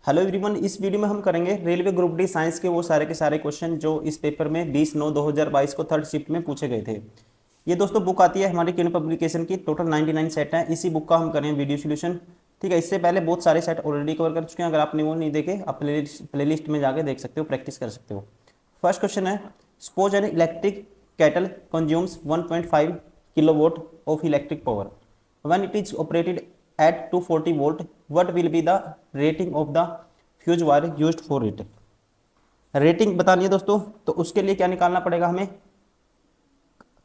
Hello everyone, इस video में हम करेंगे रेलवे ग्रुप डी साइंस के वो सारे के सारे क्वेश्चन जो इस पेपर में 20/9/2022 को थर्ड शिफ्ट में पूछे गए थे। ये दोस्तों बुक आती है हमारी किन पब्लिकेशन की। टोटल 99 सेट है, इसी बुक का हम करें वीडियो सोल्यूशन। ठीक है, इससे पहले बहुत सारे सेट ऑलरेडी कवर कर चुके हैं। अगर आपने वो नहीं देखे, आप प्लेलिस्ट में जाके देख सकते हो, प्रैक्टिस कर सकते हो। फर्स्ट क्वेश्चन है, suppose an electric cattle consumes 1.5 kilowatt of electric power when it is operated at 240 volt, what will be the rating of the fuse wire used for it? Rating बतानी है दोस्तों, तो उसके लिए क्या निकालना पड़ेगा हमें?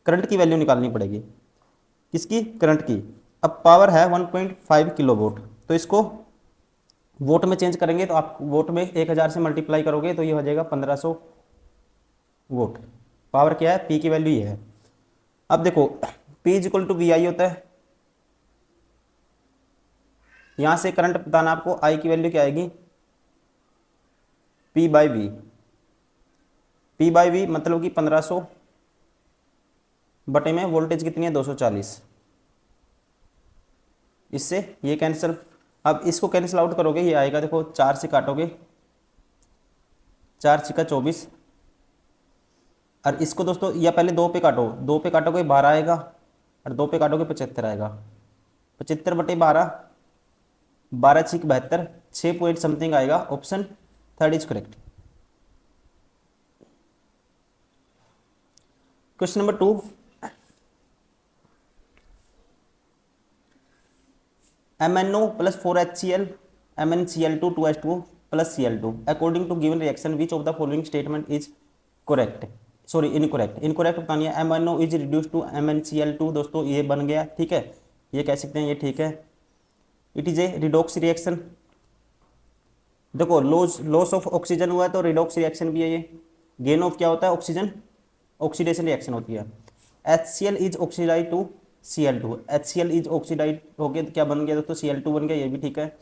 करंट की वैल्यू निकालनी पड़ेगी। किसकी? करंट की। अब पावर है 1.5 किलोवाट, तो इसको वोट में चेंज करेंगे, तो आप वोट में 1000 से मल्टीप्लाई करोगे तो ये हो जाएगा 1500 वोट। पावर क्या है? पी की वैल्यू ये है। अब देखो, P is equal to V I होता है। यहां से करंट बताना आपको, आई की वैल्यू क्या आएगी? P by V. P by V मतलब कि 1500 बटे में वोल्टेज कितनी है? 240। इससे ये कैंसिल। अब इसको कैंसिल आउट करोगे, ये आएगा, देखो 4 से काटोगे, 4 छिका 24। और इसको दोस्तों, या पहले 2 पे काटो, 2 पे काटोगे 12 आएगा, और 2 पे काटोगे 75 आएगा। 75 बटे 12, 12 छिक 72, 6 पॉइंट समथिंग आएगा। Option third is correct. Question number 2, MnO plus 4HCl MnCl2 2H2 plus Cl2 according to given reaction which of the following statement is correct? Sorry, incorrect. Incorrect बतानी है। MnO is reduced to MnCl2, दोस्तों ये बन गया। ठीक है, ये कह सकते हैं, ये ठीक है। It is a redox reaction. देखो, लॉस ऑफ ऑक्सीजन हुआ है तो रिडॉक्स रिएक्शन भी है ये। गेन ऑफ क्या होता है? ऑक्सीजन, ऑक्सीडेशन रिएक्शन होती है। HCl is oxidise to Cl2। HCl is oxidise हो गया, क्या बन गया दोस्तों? Cl2 बन गया, ये भी ठीक है।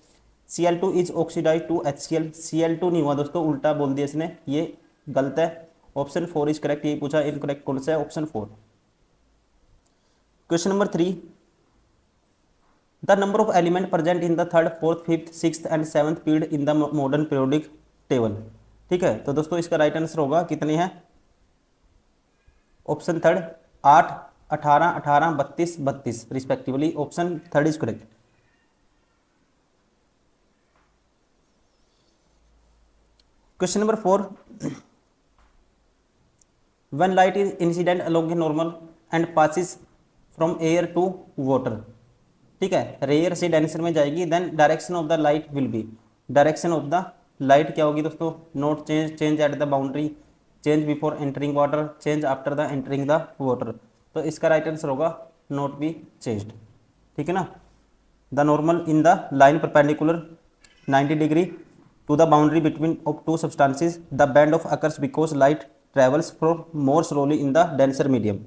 Cl2 is oxidise to HCl। Cl2 नहीं हुआ दोस्तों, उल्टा बोल दिया इसने, ये गलत है। Option 4 is correct. यही पूछा, इनकरेक्ट कौन सा है? Option 4। Question number 3, the number of element present in the third, fourth, fifth, sixth and seventh period in the modern periodic table. ठीक है, तो दोस्तों इसका राइट आंसर होगा, कितने हैं? Option third, 8, 18, 18, 32, 32 respectively. Option third is correct. Question number 4, when light is incident along a normal and passes from air to water, ठीक है, रेयर से डेंसर में जाएगी, then direction of the light will be, direction of the light क्या होगी दोस्तों? Not change, change at the boundary, change before entering water, change after the entering the water. तो इसका राइट आंसर होगा not be changed. ठीक है ना। The normal in the line perpendicular 90 degree to the boundary between of two substances, the bend of occurs because light travels from more slowly in the denser medium.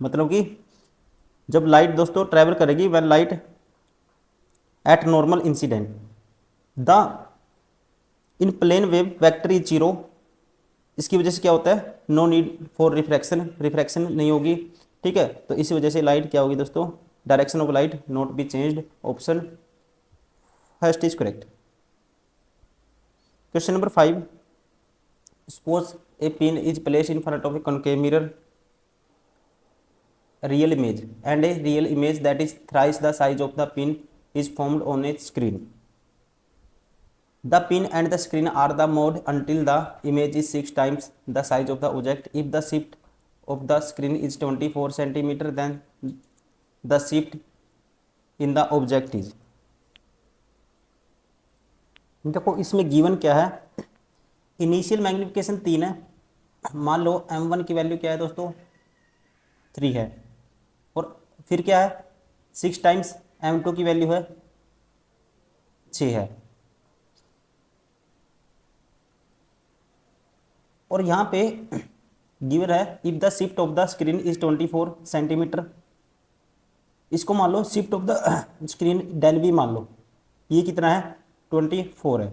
मतलब कि जब light दोस्तों travel करेगी, when light at normal incident the in plane wave vector is zero. इसकी वजह से क्या होता है? No need for refraction, refraction नहीं होगी। ठीक है, तो इसी वजह से लाइट क्या होगी दोस्तों? Direction of light not be changed. Option first is correct. Question number 5, suppose A pin is placed in front of a concave mirror, real image, and a real image that is thrice the size of the pin is formed on a screen. The pin and the screen are the mode until the image is 6 times the size of the object. If the shift of the screen is 24 centimeter, then the shift in the object is। देखो इसमें given क्या है? Initial magnification 3 है। मान लो M1 की value क्या है दोस्तों? 3 है। और फिर क्या है? 6 टाइम्स M2 की वैल्यू है 6 है। और यहाँ पे गिवन है if the shift of the screen is 24 centimetre. इसको मान लो शिफ्ट ऑफ द स्क्रीन डेल वी मान लो, ये कितना है? 24 है।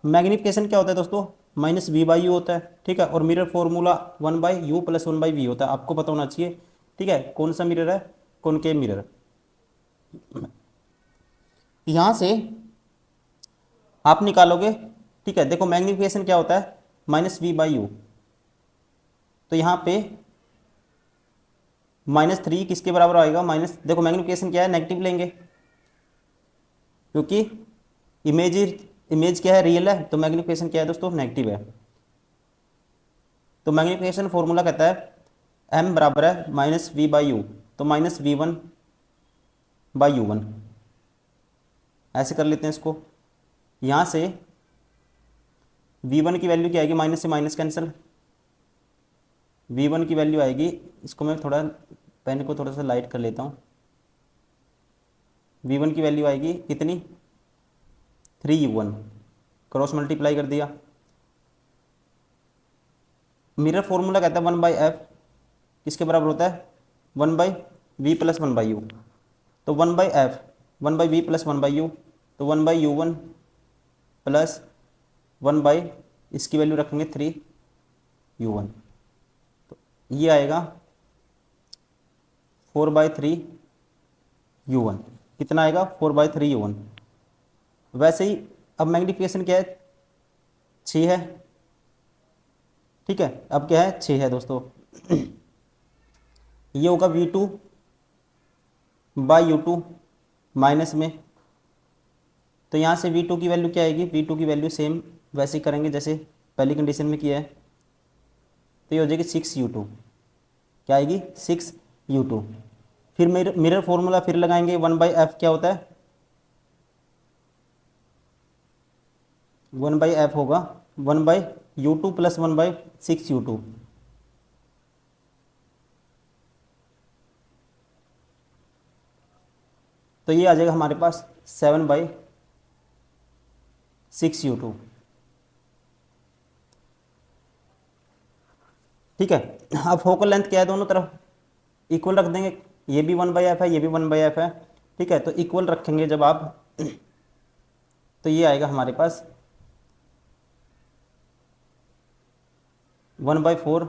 मैग्निफिकेशन क्या होता है दोस्तों? माइनस वी बाई यू होता है। ठीक है, और मिरर फॉर्मूला 1/u + 1/v होता है, आपको पता होना चाहिए। ठीक है, कौन सा मिरर है? Concave mirror. यहाँ से आप निकालोगे, ठीक है। देखो मैग्नीफिकेशन क्या होता है, -v/u। तो यहाँ पे -3 किसके बराबर आएगा, माइनस, देखो मैग्नीफिकेशन क्या है, नेगेटिव लेंगे, क्योंकि इमेज क्या है, रियल है, तो मैग्नीफिकेशन क्या है दोस्तों, नेगेटिव है। तो मैग्नीफिकेशन फॉर्मूला कहता है m बराबर है -v/u, तो -v1/u1, ऐसे कर लेते हैं इसको। यहाँ से v1 की वैल्यू क्या आएगी, माइनस से माइनस कैंसिल, v1 की वैल्यू आएगी, इसको मैं थोड़ा पेन को थोड़ा सा लाइट कर लेता हूँ। v1 की वैल्यू आएगी कितनी, 3u1, क्रॉस मल्टीप्लाई कर दिया। मिरर फॉर्मूला कहता है 1/f किसके बराबर होता है, 1/v + 1/u। तो 1/f 1/v + 1/u, तो 1/u1 प्लस 1/ इसकी वैल्यू रखेंगे 3u1, तो ये आएगा 4/3u1। कितना आएगा, 4/3u1। वैसे ही अब मैग्नीफिकेशन क्या है, 6 है, ठीक है। अब क्या है, 6 है दोस्तों। ये होगा v2/u2 माइनस में, तो यहाँ से v2 की वैल्यू क्या आएगी, v2 की वैल्यू सेम वैसे ही करेंगे जैसे पहली कंडीशन में किया है, तो ये हो जाएगी 6u2, क्या आएगी, 6u2। फिर मिरर फॉर्मूला फिर लगाएंगे, 1/f क्या होता है, 1/f होगा 1/u2 + 1/6u2। तो ये आ जाएगा हमारे पास 7/6u2, ठीक है। अब फोकल लेंथ क्या है, दोनों तरफ इक्वल रख देंगे, ये भी 1/f है, ये भी 1/f है, ठीक है। तो इक्वल रखेंगे जब आप, तो ये आएगा हमारे पास 1/4,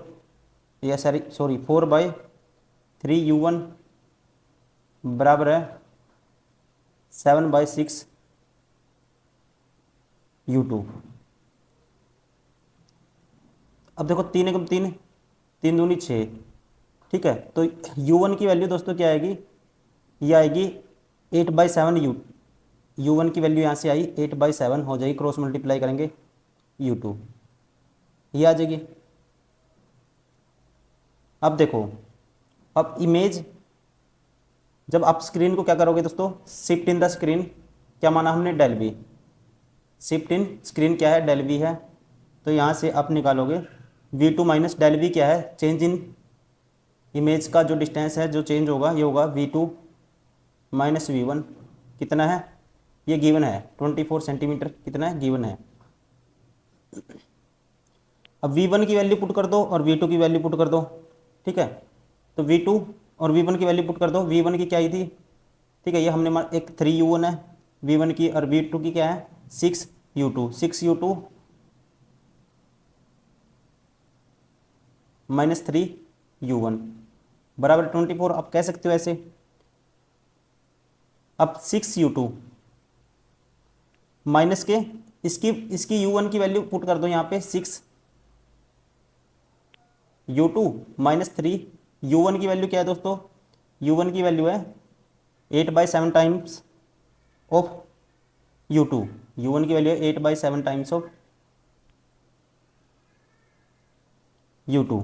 या सॉरी 4/3u1 बराबर है 7/6u2। अब देखो 3 एकम 3, 3 दूनी 6, ठीक है। तो u1 की वैल्यू दोस्तों क्या आएगी, ये आएगी 8/7 u1 की वैल्यू यहाँ से आई 8/7 हो जाएगी, क्रॉस मल्टीप्लाई करेंगे u2, ये आ जाएगी। अब देखो, अब इमेज जब आप स्क्रीन को क्या करोगे दोस्तों, शिफ्ट इन द स्क्रीन, क्या माना हमने, del V, shift in screen क्या है, डेल वी है। तो यहाँ से आप निकालोगे v2 माइनस डेल वी क्या है, चेंज इन इमेज का जो डिस्टेंस है जो चेंज होगा, ये होगा v2 माइनस v1, कितना है, ये गिवन है 24 सेंटीमीटर, कितना है, गिवन है। अब v1 की वैल्यू पुट कर दो और v2 की वैल्यू पुट कर दो, ठीक है। तो v2 और v1 की वैल्यू पुट कर दो, v1 की क्या आई थी, ठीक है, ये हमने एक 3u1 है v1 की, और v2 की क्या है, 6u2, 6u2 माइनस 3u1 बराबर 24, आप कह सकते हो ऐसे। अब 6u2 माइनस के इसकी u1 की वैल्यू पुट कर दो यहाँ पे, 6u2 माइनस 3u1 की वैल्यू क्या है दोस्तों, u1 की वैल्यू है 8/7 टाइम्स ऑफ u2, u1 की वैल्यू है 8/7 टाइम्स ऑफ u2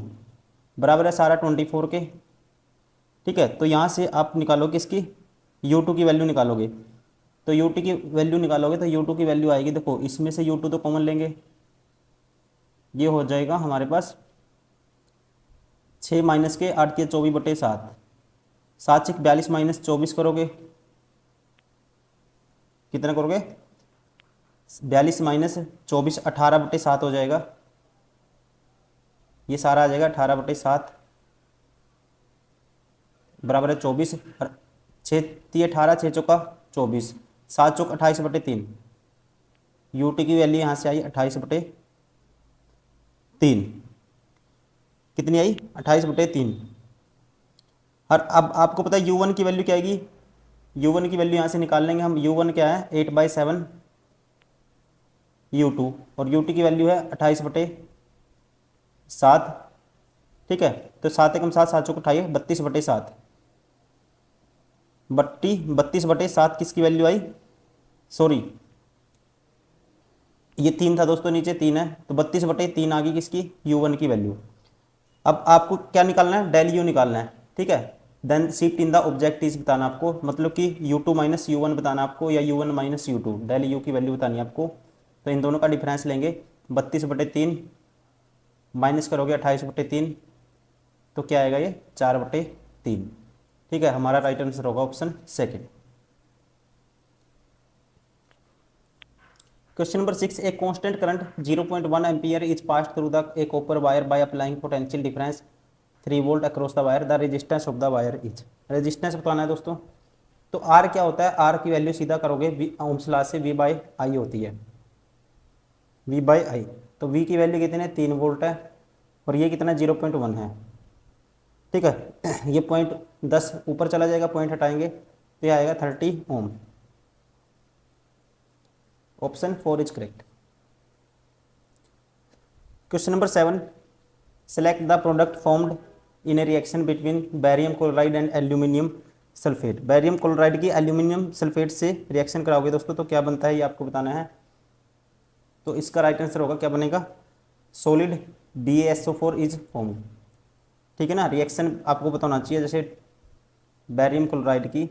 बराबर है सारा 24 के, ठीक है। तो यहाँ से आप निकालोगे इसकी u2 की वैल्यू निकालोगे, तो u2 की वैल्यू निकालोगे तो u2 की वैल्यू आएगी, देखो इसमें से u2 तो कॉमन लेंगे, ये हो जाएगा हमारे पास 6 माइनस के 8 के 24/7, 7 6 42 माइनस 24 करोगे, कितना करोगे, 42 माइनस 24 18/7 हो जाएगा, ये सारा आ जाएगा 18/7 बराबर है 24, 6×3 = 18, 6 × 24, 7 × 28/3, u2 की वैल्यू यहाँ से आई 28/3, कितनी आई, 28/3। और अब आपको पता है u1 की वैल्यू क्या आएगी, U1 की वैल्यू यहाँ से निकाल लेंगे हम। U1 क्या है 8/7 U2 और U2 की वैल्यू है 28/7। ठीक है, तो 7 एकम 7, 7 चौक 28, 32/7। 32/7 किसकी वैल्यू आई, सॉरी ये 3 था दोस्तों, नीचे 3 है, तो 32/3 आ गई किसकी, U1 की वैल्यू। अब आपको क्या निकालना है, डेल यू निकालना है। ठीक है, then shift in the objectives बताना आपको, मतलब कि U2 माइनस U1 बताना आपको, या U1 minus U2, del U की वैल्यू बतानी है आपको। तो इन दोनों का डिफरेंस लेंगे, 32/3 माइनस करोगे 28/3, तो क्या आएगा ये 4/3। ठीक है, हमारा राइट आंसर होगा option second. Question number 6, a constant current 0.1 ampere is passed through the A copper wire by applying potential difference 3 volt across the wire, the resistance of the wire is. Resistance बताना है दोस्तों। तो are क्या होता है, are की value सीधा करोगे ओम्स लॉ से, V/I होती है, V/I। तो V की वैल्यू कितनी है, 3 वोल्ट है, और ये कितना 0.1 है। ठीक है, ये 0.10 ऊपर चला जाएगा, पॉइंट हटाएंगे तो ये आएगा 30 ohm. Option 4 is correct. Question number 7, select the product formed in a reaction between barium chloride and aluminium sulphate. Barium chloride की एल्यूमिनियम सल्फेट से रिएक्शन कराओगे दोस्तों, तो क्या बनता है ये आपको बताना है। तो इसका राइट आंसर होगा, क्या बनेगा, सॉलिड BaSO4 इज फॉर्म्ड। ठीक है ना, रिएक्शन आपको पता होना चाहिए, जैसे बैरियम क्लोराइड की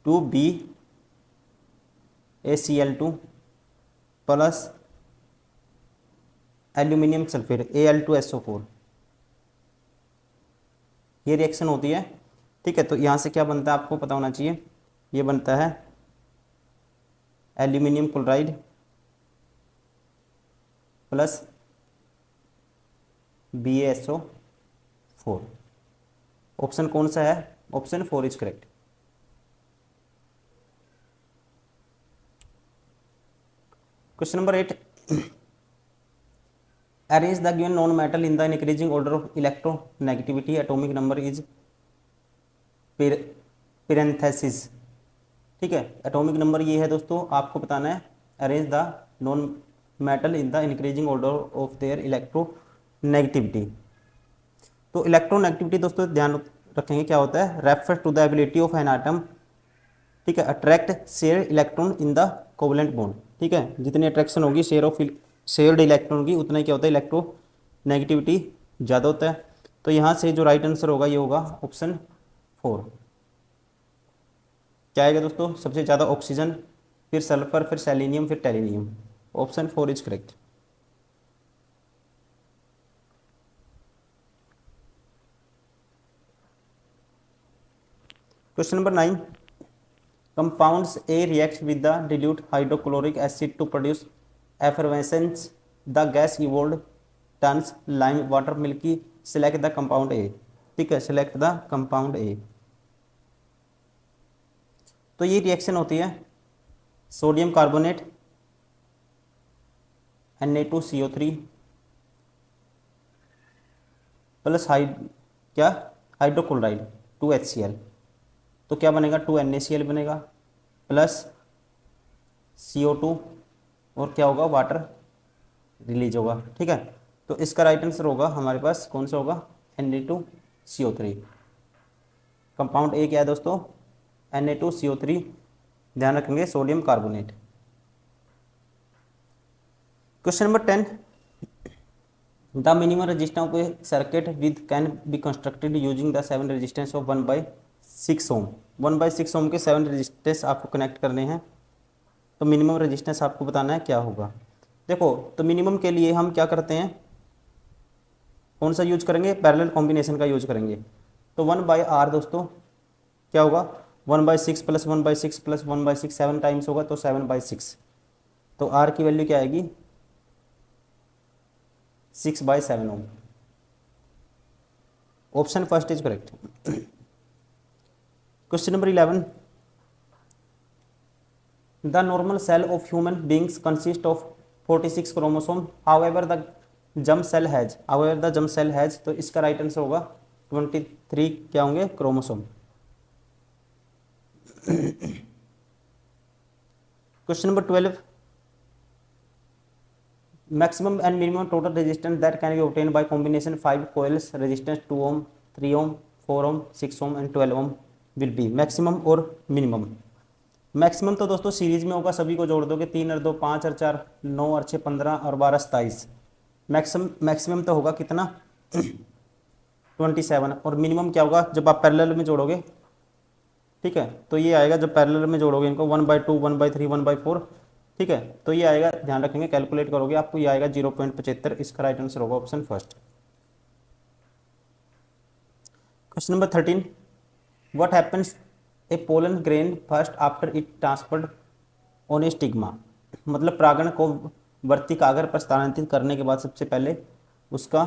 2BaCl2 plus aluminium sulphate Al2SO4, ये रिएक्शन होती है। ठीक है, तो यहाँ से क्या बनता है आपको पता होना चाहिए, ये बनता है aluminium chloride plus BaSO4। Option कौन सा है, option 4 is correct. Question number 8, arrange the given non metal in the increasing order of electronegativity, atomic number is parenthesis। ठीक है, एटॉमिक नंबर ये है दोस्तों, आपको बताना है arrange the non metal in the increasing order of their electronegativity. तो electronegativity दोस्तों ध्यान रखेंगे क्या होता है, refer to the ability of an atom, ठीक है, attract share electron in the covalent bond. ठीक है, जितनी अट्रैक्शन होगी शेयर्ड इलेक्ट्रॉन की, उतना ही क्या होता है, इलेक्ट्रोनेगेटिविटी ज़्यादा होता है। तो यहाँ से जो राइट आंसर होगा ये होगा ऑप्शन 4। क्या आएगा दोस्तों, सबसे ज़्यादा ऑक्सीजन, फिर सल्फर, फिर सेलेनियम, फिर टेलिनियम। Option 4 is correct. Question number 9, compounds A reacts with the dilute hydrochloric acid to produce effervescence, the gas evolved turns lime water milky, select the compound A। ठीक है, select the compound A। तो ये reaction होती है sodium carbonate Na2CO3 plus hydrochloride 2HCl, तो क्या बनेगा 2NaCl बनेगा प्लस CO2, और क्या होगा, वाटर रिलीज होगा। ठीक है, तो इसका राइट आंसर होगा हमारे पास कौन सा होगा, Na2CO3। कंपाउंड ए क्या है दोस्तों, Na2CO3, ध्यान रखेंगे sodium carbonate. Question number 10, the minimum resistance of A circuit with can be constructed using the 7 resistance of 1/6 ओम। 1/6 ओम के 7 रेजिस्टेंस आपको कनेक्ट करने हैं, तो मिनिमम रेजिस्टेंस आपको बताना है क्या होगा। देखो, तो मिनिमम के लिए हम क्या करते हैं, कौन सा यूज करेंगे, पैरेलल कॉम्बिनेशन का यूज करेंगे। तो 1/R दोस्तों क्या होगा, 1/6 प्लस 1/6 प्लस 1/6 7 टाइम्स होगा, तो 7/6। तो R की वैल्यू क्या आएगी, 6/7 ohm. Option first is correct. Question number 11, the normal cell of human beings consist of 46 chromosome, however the germ cell has, तो इसका राइट आंसर होगा 23 क्या होंगे chromosome. Question number 12, maximum and minimum total resistance that can be obtained by combination 5 coils resistance 2 ohm, 3 ohm, 4 ohm, 6 ohm and 12 ohm will be maximum और minimum। Maximum तो दोस्तों series में होगा, सभी को जोड़ दोगे, 3 और 2 5 और 4 9 और 6 15 और 12 27। मैक्सिमम तो होगा कितना 27। और मिनिमम क्या होगा जब आप पैरेलल में जोड़ोगे, ठीक है, तो ये आएगा जब पैरेलल में जोड़ोगे इनको 1/2 1/3 1/4, ठीक है, तो ये आएगा, ध्यान रखेंगे कैलकुलेट करोगे आपको ये आएगा 0.75। इसका राइट आंसर होगा option first. Question number 13, what happens A pollen grain first after it transferred on A stigma. मतलब परागण को वर्ती कागर पर स्थानांतरित करने के बाद सबसे पहले उसका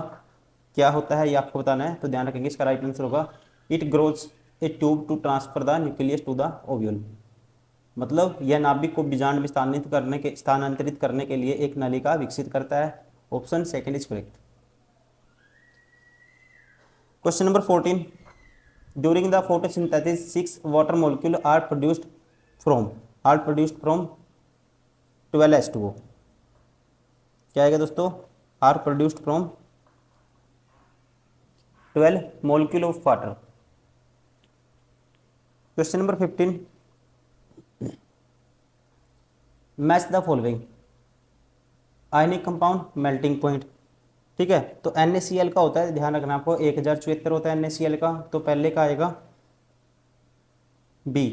क्या होता है ये आपको बताना है, तो ध्यान रखेंगे इसका राइट आंसर होगा it grows a tube to transfer the nucleus to the ovule. मतलब यह नाभिक को बीजांड में स्थानांतरित करने के लिए एक नलिका विकसित करता है। Option second is correct. Question number 14, during the photosynthesis 6 water molecule are produced from 12 H2O। क्या आएगा दोस्तों, are produced from 12 molecule of water. Question number 15, match the following ionic compound melting point. ठीक है, तो NaCl का होता है, ध्यान रखना आपको 1074 होता है NaCl का, तो पहले का आएगा B।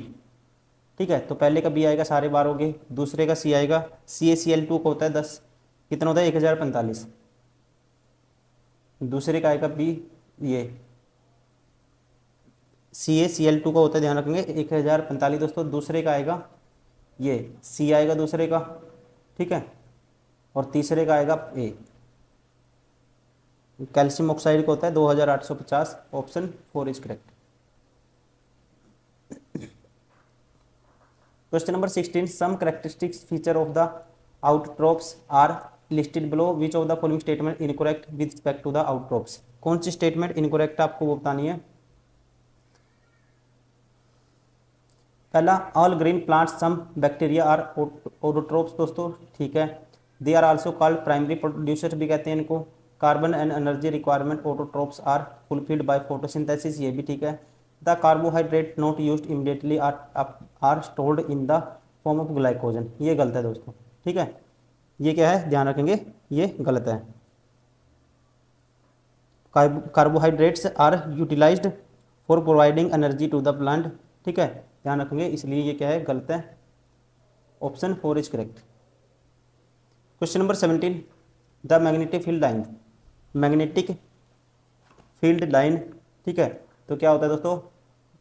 ठीक है, तो पहले का B आएगा, सारे बार हो गए। दूसरे का C आएगा। CaCl2 का होता है 10, कितना होता है 1045। दूसरे का आएगा B, ये CaCl2 का होता है, ध्यान रखेंगे 1045 दोस्तों। दूसरे का आएगा ये C आएगा दूसरे का, ठीक है, और तीसरे का आएगा A। कैल्शियम ऑक्साइड का होता है 2850। Option 4 is correct. Question number 16, some characteristics feature of the outcrops are listed below, which of the following statement incorrect with respect to the outcrops. कौन सी स्टेटमेंट इनकरेक्ट आपको वो बतानी है। पहला, all green plants some bacteria are autotrophs दोस्तों, ठीक है। They are also called primary producer भी कहते हैं इनको। Carbon and energy requirement autotrophs are fulfilled by photosynthesis, ये भी ठीक है। The carbohydrate not used immediately are stored in the form of glycogen, ये गलत है दोस्तों, ठीक है। ये क्या है, ध्यान रखेंगे ये गलत है। Carbohydrates are utilised for providing energy to the plant, ठीक है, ध्यान रखेंगे, इसलिए ये क्या है, गलत है। Option 4 is correct. Question number 17, the magnetic field line, magnetic field line, ठीक है, तो क्या होता है दोस्तों,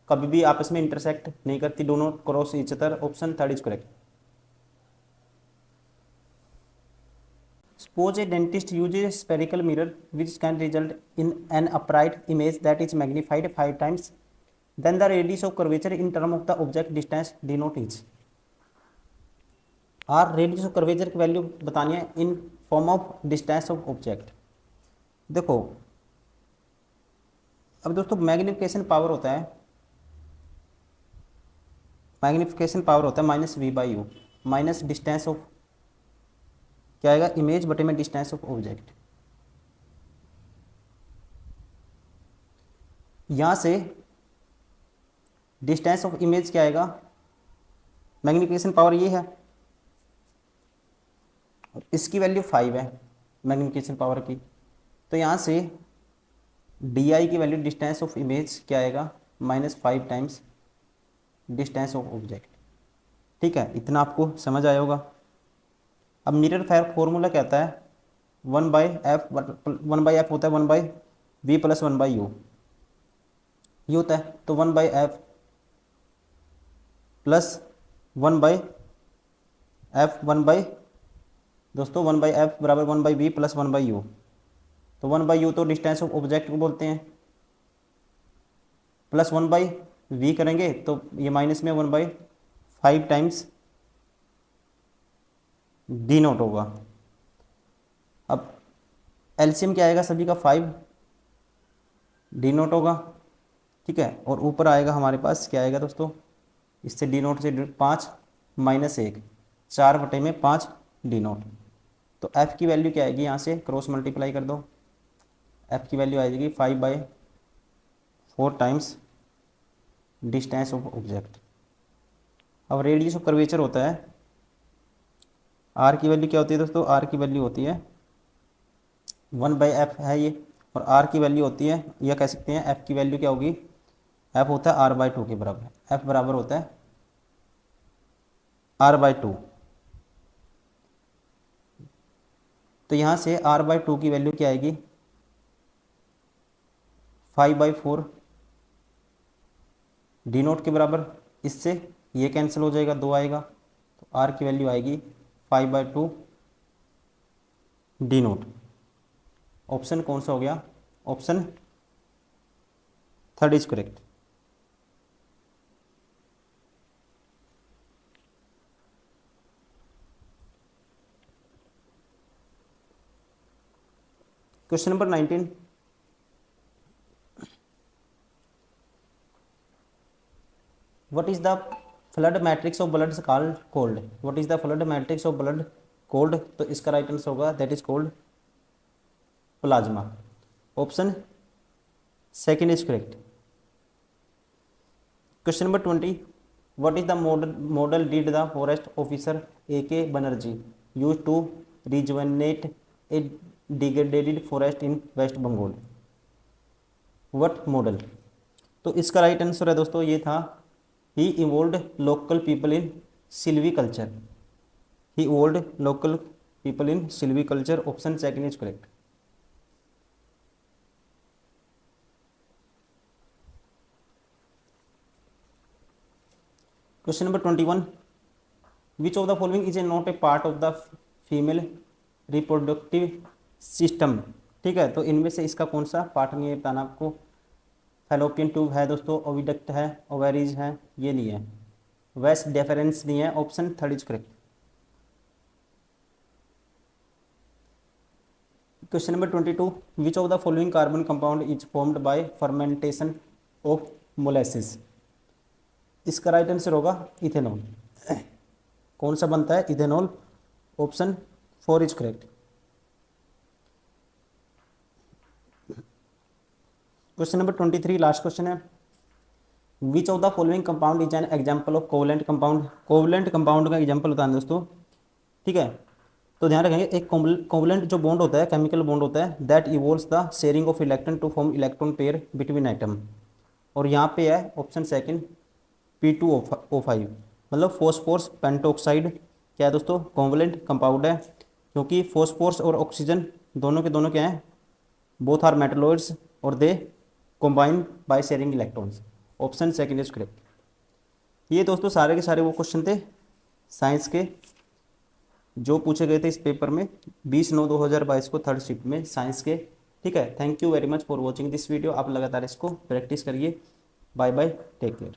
कभी भी आपस में इंटरसेक्ट नहीं करती, do not cross each other. Option 3 is correct. Suppose a dentist uses a spherical mirror which can result in an upright image that is magnified 5 times. Then the radius of curvature in term of the object distance denote is। और radius of curvature की वैल्यू बतानी है in form of distance of object. देखो अब दोस्तों magnification power होता है, मैग्निफिकेशन पावर होता है -v/u माइनस डिस्टेंस ऑफ, क्या आएगा, इमेज बटे में डिस्टेंस ऑफ ऑब्जेक्ट। यहाँ से डिस्टेंस ऑफ इमेज क्या आएगा, मैग्निफिकेशन पावर ये है और इसकी वैल्यू 5 है मैग्निफिकेशन पावर की, तो यहाँ से di की वैल्यू डिस्टेंस ऑफ इमेज क्या आएगा, -5 टाइम्स डिस्टेंस ऑफ ऑब्जेक्ट। ठीक है, इतना आपको समझ आया होगा। अब मिरर फॉर्मूला कहता है 1/f, 1/f होता है 1/v + 1/u, ये होता है, तो 1/f प्लस 1/f 1/ दोस्तों 1/f बराबर 1/v + 1/u, तो 1/u तो डिस्टेंस ऑफ ऑब्जेक्ट को बोलते हैं, प्लस 1/v करेंगे तो ये माइनस में 1/5 टाइम्स डी नोट होगा। अब एलसीएम क्या आएगा, सभी का 5 डी नोट होगा, ठीक है, और ऊपर आएगा हमारे पास क्या आएगा दोस्तों, इससे डी नोट से 5 -1, 4/5 डी नोट। तो एफ की वैल्यू क्या आएगी, यहाँ से क्रॉस मल्टीप्लाई कर दो, एफ की वैल्यू आएगी 5/4 टाइम्स डिस्टेंस ऑफ ऑब्जेक्ट। अब रेडियस ऑफ कर्वेचर होता है, आर की वैल्यू क्या होती है दोस्तों, आर की वैल्यू होती है 1/f है ये, और आर की वैल्यू होती है, या कह सकते हैं एफ की वैल्यू क्या होगी, एफ होता है r/2 के बराबर, एफ बराबर होता है r/2। तो यहाँ से r/2 की वैल्यू क्या आएगी, 5/4 डी नोट के बराबर। इससे ये कैंसिल हो जाएगा, 2 आएगा, तो r की वैल्यू आएगी 5/2 डी नोट। ऑप्शन कौन सा हो गया, option third is correct. Question number 19, what is the flood matrix of blood called cold, what is the flood matrix of blood cold, तो इसका राइट आंसर होगा that is cold plasma. Option second is correct. Question number 20, what is the model did the forest officer A.K. Banerjee used to rejuvenate a degraded forest in West Bengal, what model। तो इसका right answer है दोस्तों, ये था he involved local people in silviculture, he involved local people in silviculture, option second is correct। Question number 21, which of the following is a not a part of the female reproductive system. ठीक है, तो इनमें से इसका कौन सा part नहीं है बताना आपको। फैलोपियन ट्यूब है दोस्तों, ओविडक्ट है, ओवेरीज है, ये नहीं है, वेस्ट डेफरेंस नहीं है, option third is correct. Question number 22, which of the following carbon compound is formed by fermentation of molasses. इसका राइट आंसर होगा इथेनॉल। कौन सा बनता है, ethanol, option 4 is correct. Question number 23 last question है, which of the following compound is an example of covalent compound. Covalent compound का example बताना दोस्तों, ठीक है, तो ध्यान रखेंगे एक कोवलेंट जो बॉन्ड होता है, केमिकल बॉन्ड होता है, that evolves the sharing of electron to form electron pair between atom, और यहाँ पे है ऑप्शन सेकंड P2O5, मतलब फॉस्फोरस पेंटोक्साइड क्या है दोस्तों, कोवलेंट कंपाउंड है, क्योंकि फॉस्फोरस और ऑक्सीजन दोनों के दोनों क्या हैं, बोथ आर मेटलॉइड्स, और they combine by sharing electrons, option second is correct. ये दोस्तों सारे के सारे वो क्वेश्चन थे साइंस के जो पूछे गए थे इस पेपर में 20/9/2022 को थर्ड शिफ्ट में साइंस के। ठीक है, thank you very much for watching this video. आप लगातार इसको प्रैक्टिस करिए। Bye bye, take care.